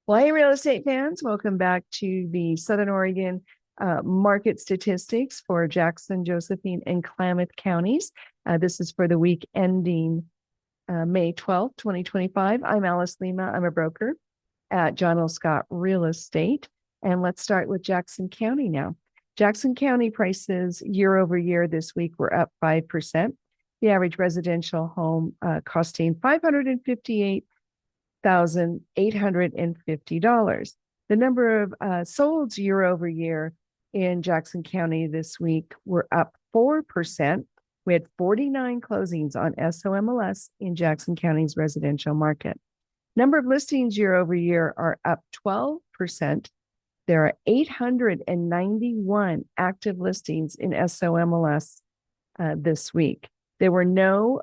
Well, hey, real estate fans, welcome back to the Southern Oregon market statistics for Jackson, Josephine, and Klamath counties. This is for the week ending May 12th, 2025. I'm Alice Lema. I'm a broker at John L. Scott Real Estate. And let's start with Jackson County now. Jackson County prices year over year this week were up 5%. The average residential home costing $558,850. The number of solds year over year in Jackson County this week were up 4%. We had 49 closings on SOMLS in Jackson County's residential market. Number of listings year over year are up 12%. There are 891 active listings in SOMLS this week. There were no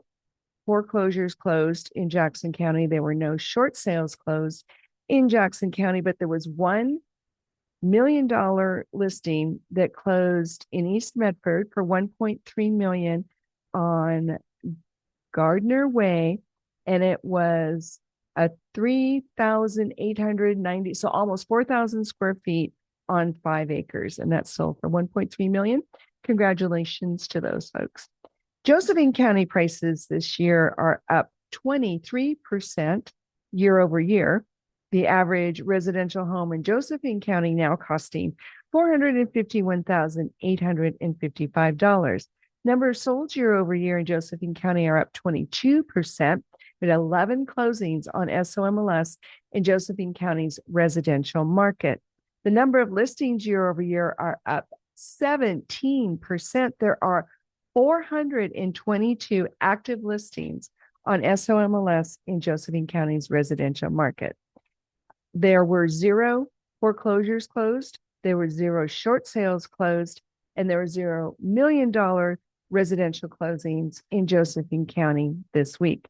foreclosures closed in Jackson County. There were no short sales closed in Jackson County, but there was $1 million listing that closed in East Medford for $1.3 million on Gardner Way, and it was a 3,890, so almost 4,000 square feet on 5 acres, and that sold for $1.3 million. Congratulations to those folks. Josephine County prices this year are up 23% year over year. The average residential home in Josephine County now costing $451,855. Numbers sold year over year in Josephine County are up 22%, with 11 closings on SOMLS in Josephine County's residential market. The number of listings year over year are up 17%. There are 422 active listings on SOMLS in Josephine County's residential market. There were 0 foreclosures closed, there were 0 short sales closed, and there were $0 million residential closings in Josephine County this week.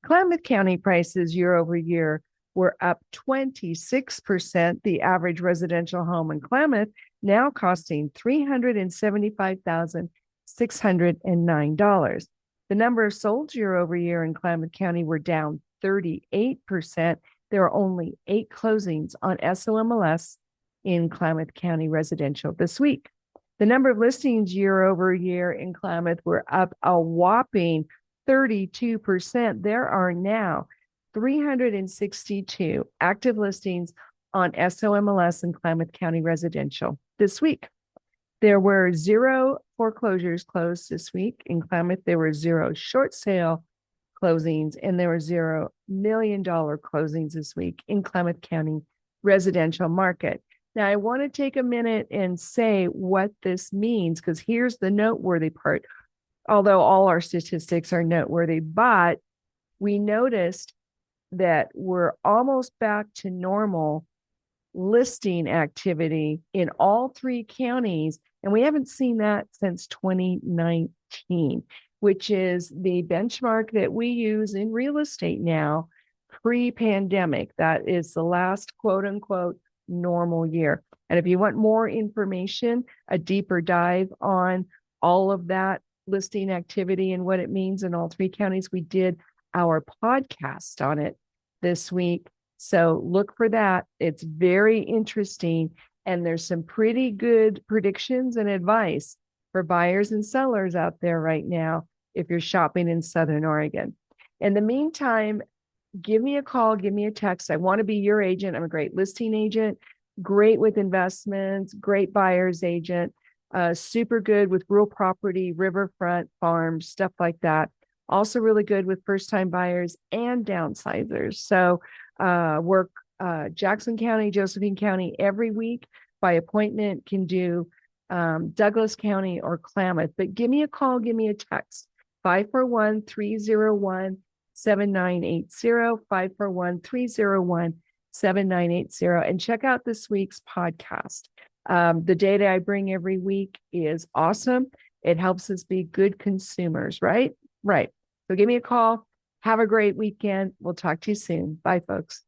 Klamath County prices year over year were up 26%. The average residential home in Klamath now costing $375,609. The number of sold year over year in Klamath County were down 38%. There are only 8 closings on SOMLS in Klamath County residential this week. The number of listings year over year in Klamath were up a whopping 32%. There are now 362 active listings on SOMLS in Klamath County residential this week. There were 0 foreclosures closed this week in Klamath. There were 0 short sale closings, and there were $0 million closings this week in Klamath County residential market. Now, I want to take a minute and say what this means, because here's the noteworthy part. Although all our statistics are noteworthy, but we noticed that we're almost back to normal listing activity in all 3 counties, and we haven't seen that since 2019, which is the benchmark that we use in real estate now, pre-pandemic. That is the last quote unquote normal year. And if you want more information, a deeper dive on all of that listing activity and what it means in all 3 counties, we did our podcast on it this week. So look for that. It's very interesting. And there's some pretty good predictions and advice for buyers and sellers out there right now if you're shopping in Southern Oregon. In the meantime, give me a call, give me a text. I want to be your agent. I'm a great listing agent, great with investments, great buyer's agent, super good with real property, riverfront, farms, stuff like that. Also really good with first-time buyers and downsizers. So work Jackson County, Josephine County every week by appointment, can do Douglas County or Klamath. But give me a call, give me a text, 541-301-7980, 541-301-7980, and check out this week's podcast. The data I bring every week is awesome. It helps us be good consumers, right? Right. So give me a call. Have a great weekend. We'll talk to you soon. Bye, folks.